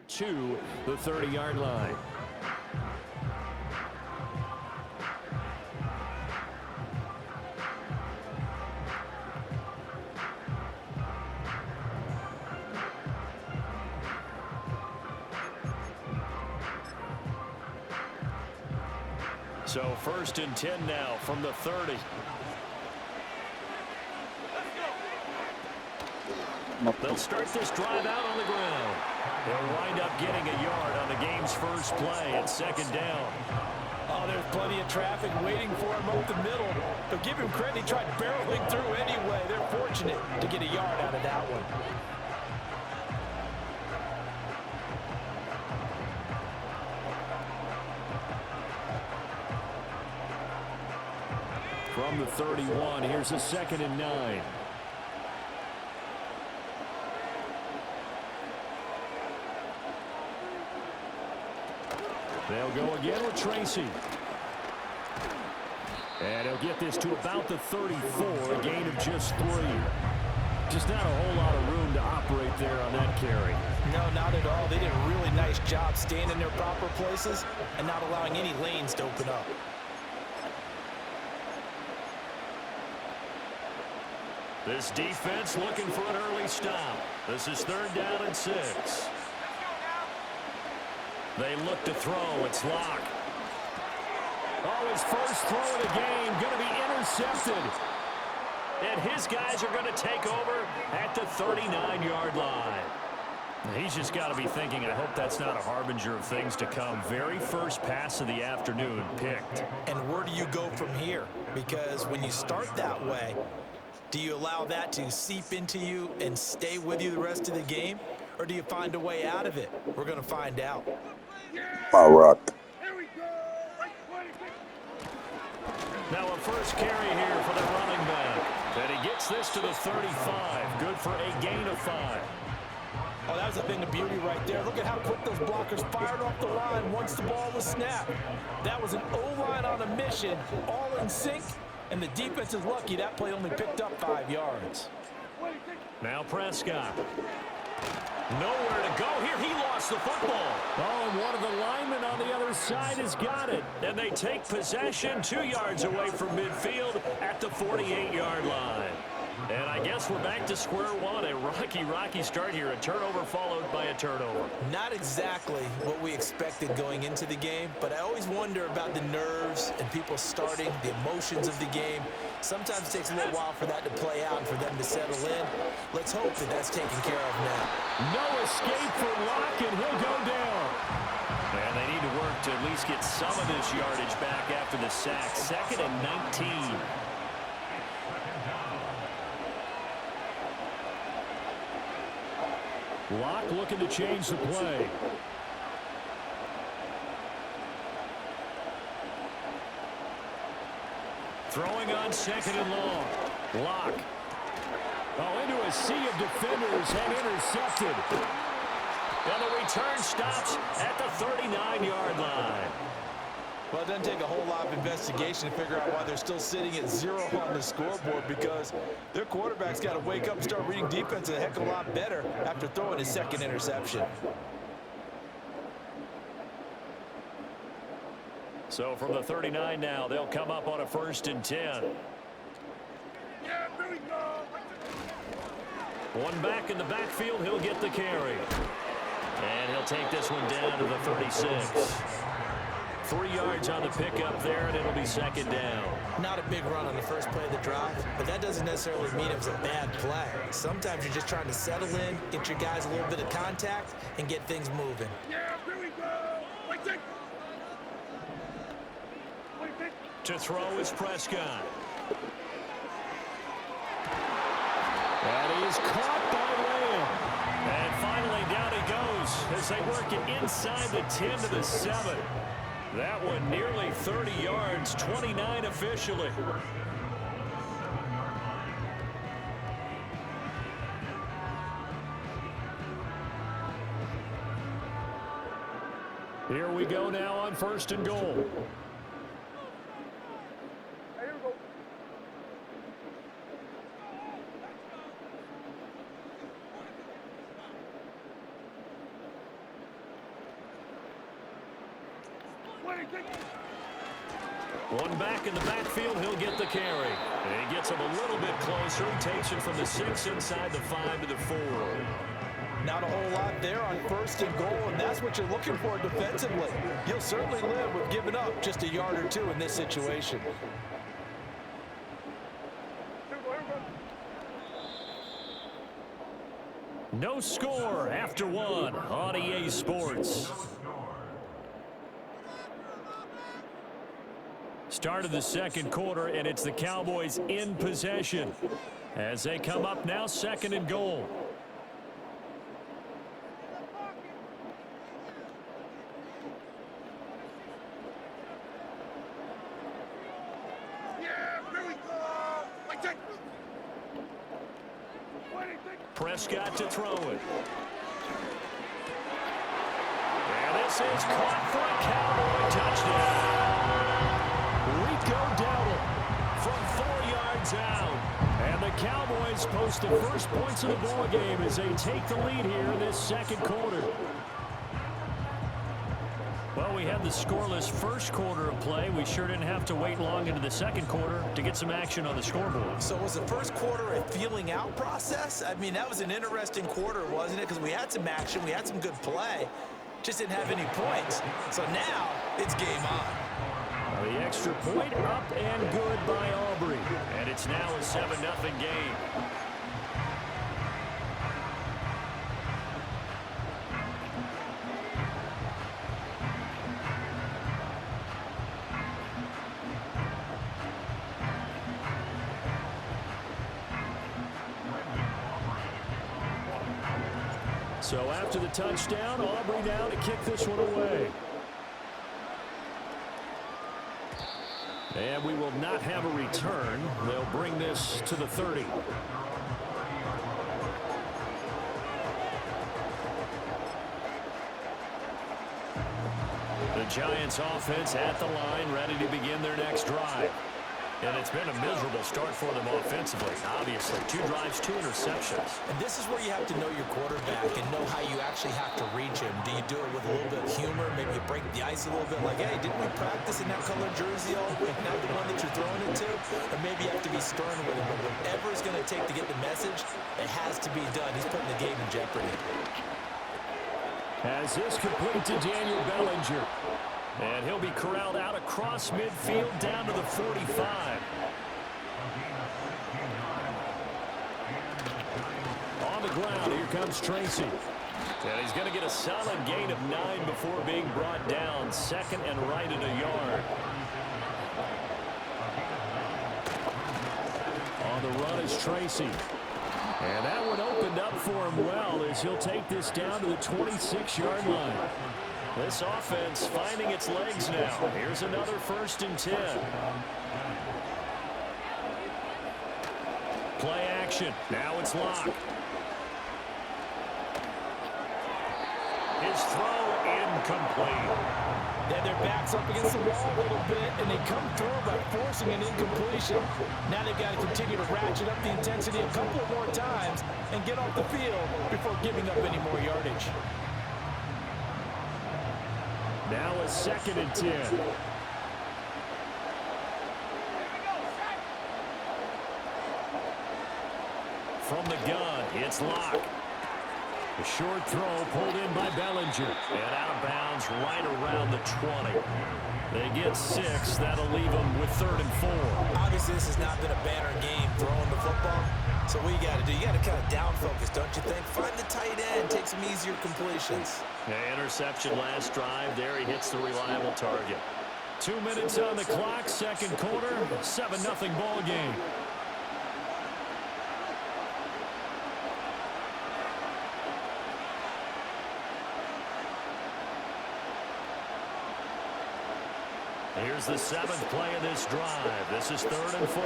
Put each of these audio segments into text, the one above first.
to the 30-yard line. So 1st and 10 now from the 30. They'll start this drive out on the ground. They'll wind up getting a yard on the game's first play at 2nd down. Oh, there's plenty of traffic waiting for him up the middle. But give him credit, he tried barreling through anyway. They're fortunate to get a yard out of that one. From the 31, here's a 2nd and 9. They'll go again with Tracy. And he'll get this to about the 34, a gain of just 3. Just not a whole lot of room to operate there on that carry. No, not at all. They did a really nice job staying in their proper places and not allowing any lanes to open up. This defense looking for an early stop. This is 3rd down and 6. They look to throw. It's Locke. Oh, his first throw of the game going to be intercepted. And his guys are going to take over at the 39-yard line. He's just got to be thinking, I hope that's not a harbinger of things to come. Very first pass of the afternoon picked. And where do you go from here? Because when you start that way, do you allow that to seep into you and stay with you the rest of the game? Or do you find a way out of it? We're going to find out. All right. Now a first carry here for the running back. And he gets this to the 35. Good for a gain of 5. Oh, that was a thing of beauty right there. Look at how quick those blockers fired off the line once the ball was snapped. That was an O-line on a mission, all in sync. And the defense is lucky that play only picked up 5 yards. Now Prescott. Nowhere to go here. He lost the football. Oh, and one of the linemen on the other side has got it. And they take possession 2 yards away from midfield at the 48-yard line. And I guess we're back to square one. A rocky start here. A turnover followed by a turnover. Not exactly what we expected going into the game, but I always wonder about the nerves and people starting, the emotions of the game. Sometimes it takes a little while for that to play out and for them to settle in. Let's hope that that's taken care of now. No escape for Locke, and he'll go down. And they need to work to at least get some of this yardage back after the sack. 2nd and 19. Locke looking to change the play. Throwing on 2nd and long. Locke. Oh, into a sea of defenders and intercepted. And the return stops at the 39-yard line. Well, it doesn't take a whole lot of investigation to figure out why they're still sitting at 0 on the scoreboard, because their quarterback's got to wake up and start reading defense a heck of a lot better after throwing his 2nd interception. So from the 39 now, they'll come up on a 1st and 10. One back in the backfield, he'll get the carry. And he'll take this one down to the 36. 3 yards on the pickup there, and it'll be 2nd down. Not a big run on the first play of the drive, but that doesn't necessarily mean it was a bad play. Sometimes you're just trying to settle in, get your guys a little bit of contact, and get things moving. To throw is Prescott. And he's caught by Lamb. And finally down he goes as they work it inside the 10 to the 7. That one nearly 30 yards, 29 officially. Here we go now on 1st and goal. One back in the backfield, he'll get the carry. And he gets him a little bit closer. He takes it from the 6 inside the 5 to the 4. Not a whole lot there on 1st and goal, and that's what you're looking for defensively. You'll certainly live with giving up just a yard or two in this situation. No score after 1 on EA Sports. Start of the 2nd quarter, and it's the Cowboys in possession as they come up now 2nd and goal. Prescott to throw it. And this is caught for a Cowboy touchdown. Rico Dowdle from 4 yards out. And the Cowboys post the first points of the ball game as they take the lead here in this 2nd quarter. Well, we had the scoreless 1st quarter of play. We sure didn't have to wait long into the 2nd quarter to get some action on the scoreboard. So was the 1st quarter a feeling out process? I mean, that was an interesting quarter, wasn't it? Because we had some action, we had some good play, just didn't have any points. So now it's game on. The extra point up and good by Aubrey. And it's now a 7-0 game. So after the touchdown, Aubrey now to kick this one away. And we will not have a return. They'll bring this to the 30. The Giants offense at the line, ready to begin their next drive. And it's been a miserable start for them offensively. Obviously, 2 drives, 2 interceptions. And this is where you have to know your quarterback and know how you actually have to reach him. Do you do it with a little bit of humor? Maybe you break the ice a little bit like, hey, didn't we practice in that colored jersey all week? Not the one that you're throwing it to? Or maybe you have to be stern with him. But whatever it's going to take to get the message, it has to be done. He's putting the game in jeopardy. As this complete to Daniel Bellinger. And he'll be corralled out across midfield down to the 45. On the ground, here comes Tracy. And he's going to get a solid gain of 9 before being brought down. 2nd and right at a yard. On the run is Tracy. And that one opened up for him well as he'll take this down to the 26-yard line. This offense finding its legs now. Here's another 1st and 10. Play action. Now it's Locke. His throw incomplete. Then their backs up against the wall a little bit, and they come through by forcing an incompletion. Now they've got to continue to ratchet up the intensity a couple more times and get off the field before giving up any more yardage. Now a 2nd and 10. From the gun, it's Locke. A short throw pulled in by Bellinger. And out of bounds right around the 20. They get 6. That'll leave them with 3rd and 4. Obviously, this has not been a banner game throwing the football. So what you got to do, you got to kind of down focus, don't you think? Find the tight end, take some easier completions. Interception last drive. There he hits the reliable target. 2 minutes on the clock, 2nd quarter, 7-0 ball game. Here's the 7th play of this drive. This is 3rd and 4.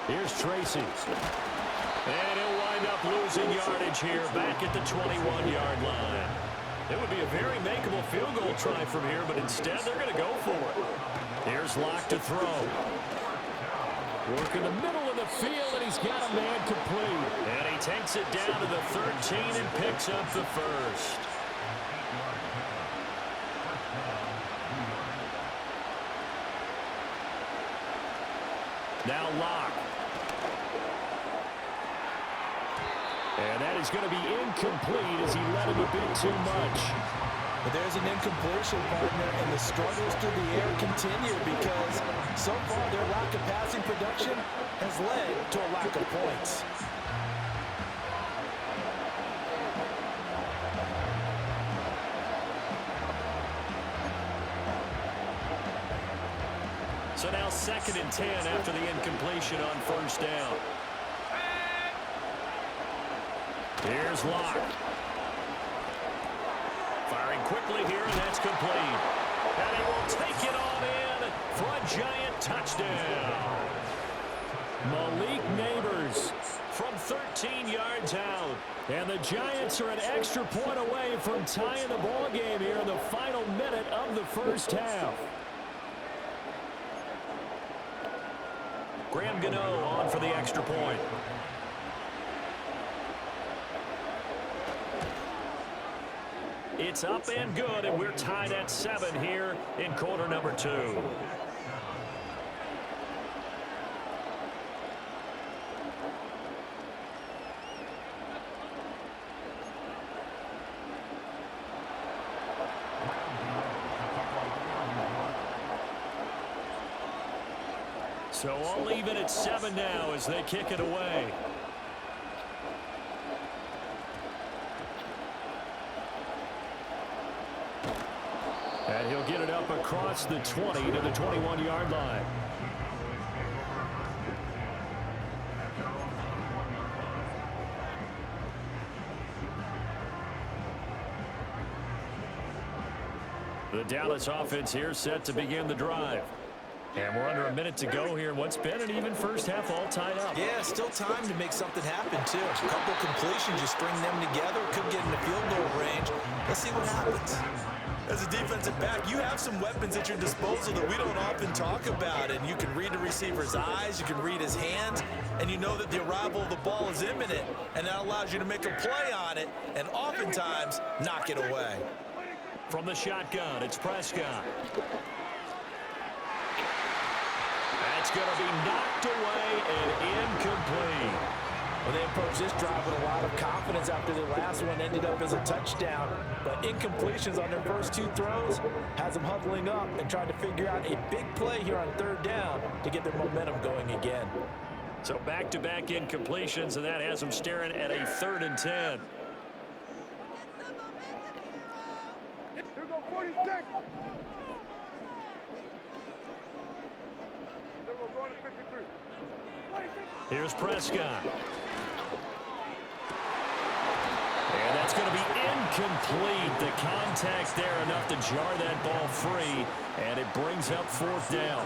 Here's Tracy. And he'll wind up losing yardage here back at the 21-yard line. It would be a very makeable field goal try from here, but instead they're going to go for it. Here's Locke to throw. Working the middle of the field, and he's got a man complete. And he takes it down to the 13 and picks up the first. Now Locke. And that is going to be incomplete as he let him a bit too much. But there's an incompletion, partner, and the struggles through the air continue because so far their lack of passing production has led to a lack of points. So now 2nd and 10 after the incompletion on first down. Here's Locke. Firing quickly here, and that's complete. And he will take it on in for a giant touchdown. Malik Neighbors from 13 yards out. And the Giants are an extra point away from tying the ball game here in the final minute of the first half. Graham Gano on for the extra point. It's up and good, and we're tied at 7 here in quarter number 2. So all even at 7 now as they kick it away. And he'll get it up across the 20 to the 21-yard line. The Dallas offense here set to begin the drive. And we're under a minute to go here. What's been an even first half all tied up. Yeah, still time to make something happen, too. A couple completions, you string them together, could get in the field goal range. Let's see what happens. As a defensive back, you have some weapons at your disposal that we don't often talk about. And you can read the receiver's eyes, you can read his hands, and you know that the arrival of the ball is imminent. And that allows you to make a play on it and oftentimes knock it away. From the shotgun, it's Prescott. That's going to be knocked away and incomplete. Well, they approached this drive with a lot of confidence after their last one ended up as a touchdown. But incompletions on their first 2 throws has them huddling up and trying to figure out a big play here on 3rd down to get their momentum going again. So back-to-back incompletions, and that has them staring at a 3rd and 10. Here go 46. Here's Prescott. And that's going to be incomplete. The contact there enough to jar that ball free, and it brings up 4th down.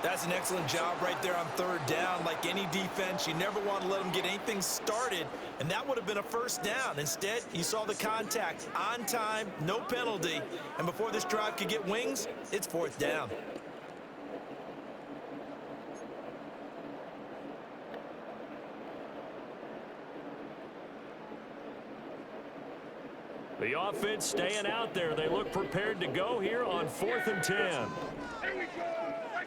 That's an excellent job right there on 3rd down. Like any defense, you never want to let them get anything started, and that would have been a 1st down. Instead, you saw the contact on time, no penalty, and before this drive could get wings, it's 4th down. The offense staying out there. They look prepared to go here on 4th and 10. Here we go.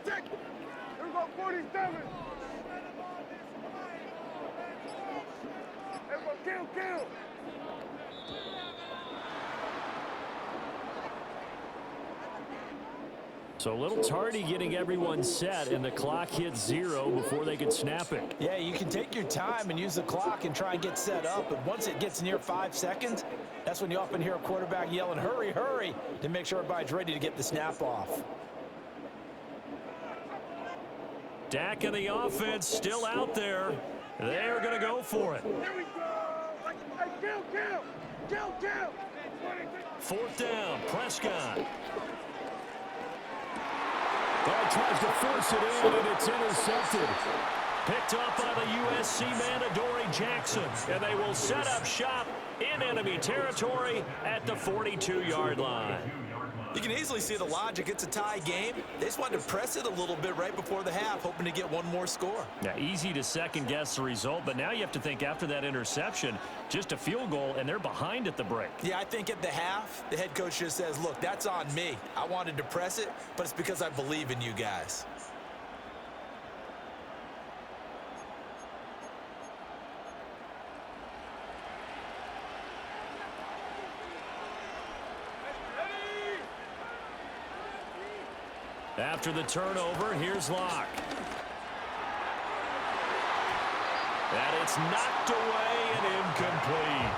Here we go 47. Here we go, kill. So a little tardy getting everyone set, and the clock hits 0 before they can snap it. Yeah, you can take your time and use the clock and try and get set up, but once it gets near 5 seconds, that's when you often hear a quarterback yelling, hurry, hurry, to make sure everybody's ready to get the snap off. Dak and the offense still out there. They're going to go for it. Here we go. Kill. 4th down, Prescott. That tries to force it in, and it's intercepted. Picked up by the USC man, Adoree Jackson. And they will set up shop in enemy territory at the 42-yard line. You can easily see the logic. It's a tie game. They just wanted to press it a little bit right before the half, hoping to get one more score. Yeah, easy to second-guess the result, but now you have to think after that interception, just a field goal, and they're behind at the break. Yeah, I think at the half, the head coach just says, look, that's on me. I wanted to press it, but it's because I believe in you guys. After the turnover, here's Locke. And it's knocked away and incomplete.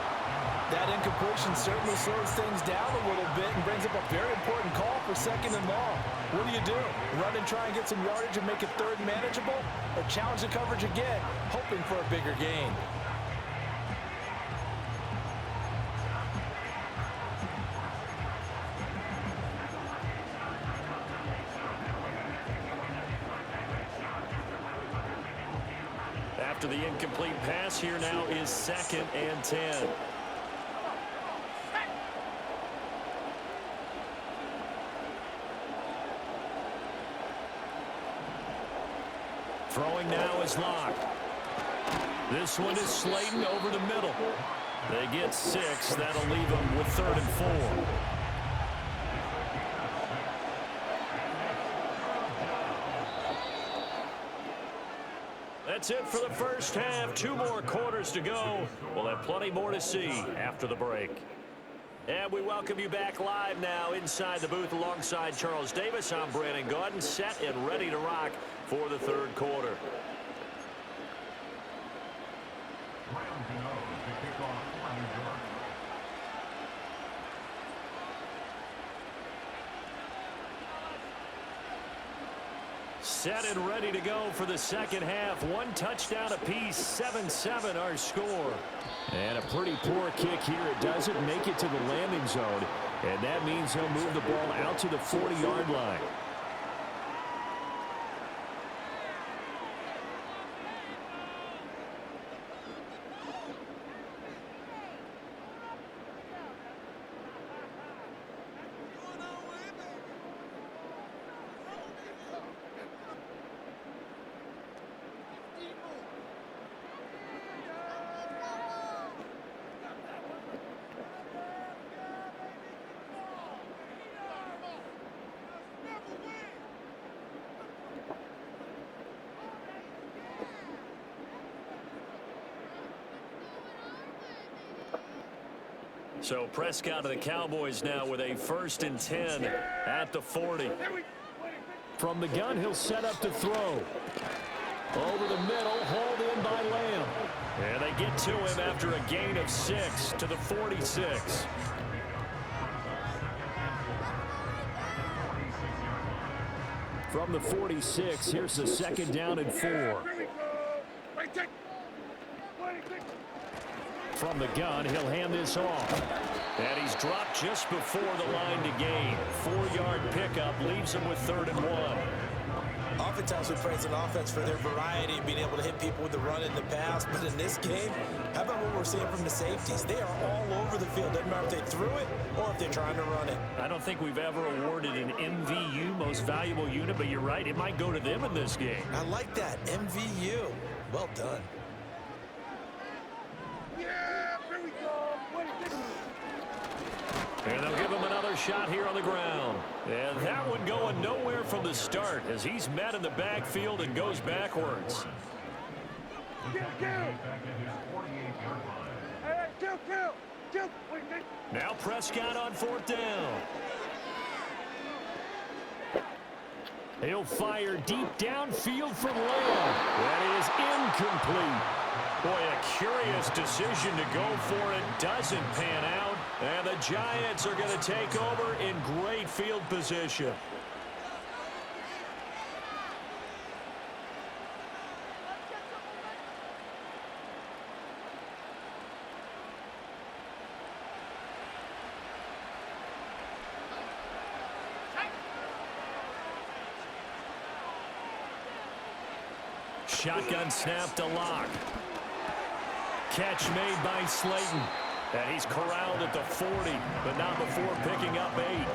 That incompletion certainly slows things down a little bit and brings up a very important call for 2nd and long. What do? Run and try and get some yardage and make it 3rd and manageable? Or challenge the coverage again, hoping for a bigger gain? After the incomplete pass, here now is 2nd and 10. Throwing now is Locke. This one is Slayton over the middle. They get 6. That'll leave them with 3rd and 4. That's it for the first half. 2 more quarters to go. We'll have plenty more to see after the break. And we welcome you back live now inside the booth alongside Charles Davis. I'm Brandon Gaudin, set and ready to rock for the 3rd quarter. Set and ready to go for the 2nd half. 1 touchdown apiece, 7-7 our score. And a pretty poor kick here. It doesn't make it to the landing zone. And that means he'll move the ball out to the 40-yard line. So Prescott and the Cowboys now with a 1st and 10 at the 40. From the gun, he'll set up to throw. Over the middle, hauled in by Lamb. And they get to him after a gain of 6 to the 46. From the 46, here's the 2nd down and 4. From the gun, he'll hand this off. And he's dropped just before the line to gain. 4-yard pickup leaves him with 3rd and 1. Oftentimes we praise an offense for their variety of being able to hit people with the run and the pass. But in this game, how about what we're seeing from the safeties? They are all over the field. Doesn't matter if they threw it or if they're trying to run it. I don't think we've ever awarded an MVU, most valuable unit, but you're right. It might go to them in this game. I like that. MVU. Well done. And they'll give him another shot here on the ground. And that one going nowhere from the start as he's met in the backfield and goes backwards. Now Prescott on 4th down. He'll fire deep downfield from Lamb. That is incomplete. Boy, a curious decision to go for it. Doesn't pan out. And the Giants are going to take over in great field position. Shotgun snap to Locke. Catch made by Slayton. And he's corralled at the 40, but not before picking up 8.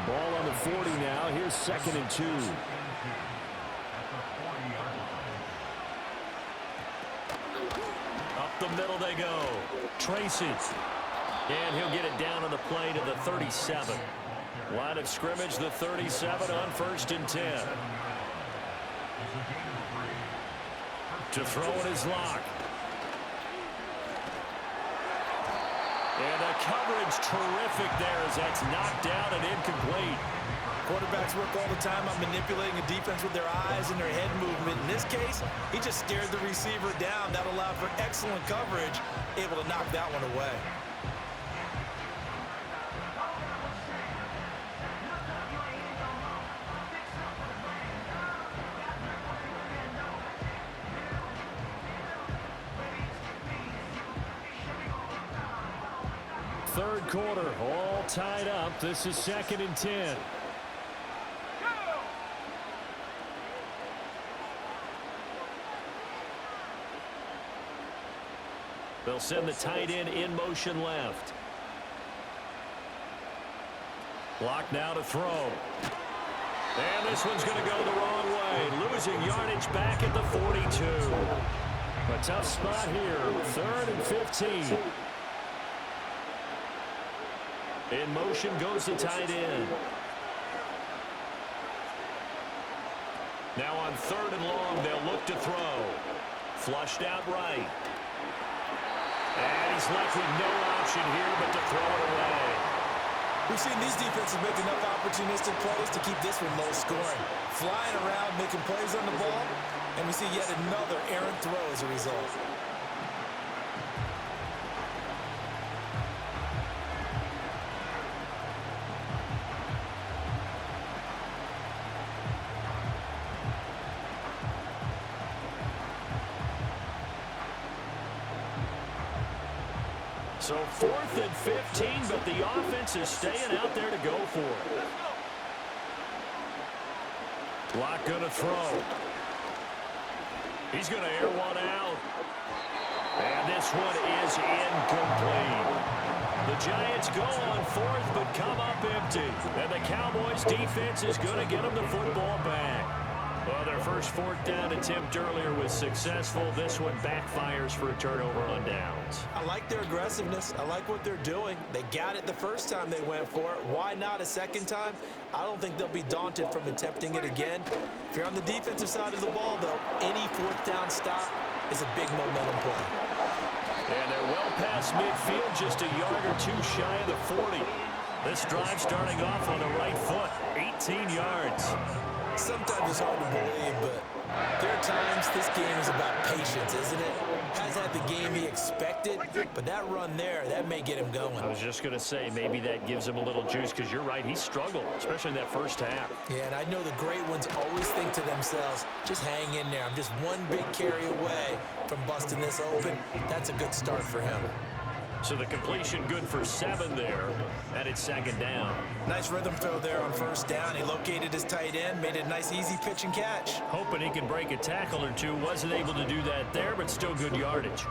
Ball on the 40 now. Here's 2nd and 2. Up the middle they go. Traces. And he'll get it down on the play to the 37. Line of scrimmage, the 37 on 1st and 10. To throw in his lock. And the coverage terrific there as that's knocked down and incomplete. Quarterbacks work all the time on manipulating a defense with their eyes and their head movement. In this case, he just stared the receiver down. That allowed for excellent coverage, able to knock that one away. Third quarter, all tied up. This is 2nd and 10. They'll send the tight end in motion left. Block now to throw. And this one's going to go the wrong way. Losing yardage back at the 42. A tough spot here. 3rd and 15. In motion goes the tight end. Now on 3rd and long, they'll look to throw. Flushed out right. And he's left with no option here but to throw it away. We've seen these defenses make enough opportunistic plays to keep this one low scoring. Flying around, making plays on the ball, and we see yet another errant throw as a result. So 4th and 15, but the offense is staying out there to go for it. Block going to throw. He's going to air one out. And this one is incomplete. The Giants go on 4th, but come up empty. And the Cowboys defense is going to get them the football back. Well, their first 4th down attempt earlier was successful. This one backfires for a turnover on downs. I like their aggressiveness. I like what they're doing. They got it the first time they went for it. Why not a second time? I don't think they'll be daunted from attempting it again. If you're on the defensive side of the ball, though, any 4th down stop is a big momentum play. And they're well past midfield, just a yard or two shy of the 40. This drive starting off on the right foot, 18 yards. Sometimes it's hard to believe, but there are times this game is about patience, isn't it? Hasn't had the game he expected, but that run there, that may get him going. I was just going to say, maybe that gives him a little juice, because you're right, he struggled, especially in that first half. Yeah, and I know the great ones always think to themselves, just hang in there. I'm just one big carry away from busting this open. That's a good start for him. So the completion good for 7 there, and it's 2nd down. Nice rhythm throw there on 1st down. He located his tight end, made it a nice easy pitch and catch. Hoping he can break a tackle or two. Wasn't able to do that there, but still good yardage.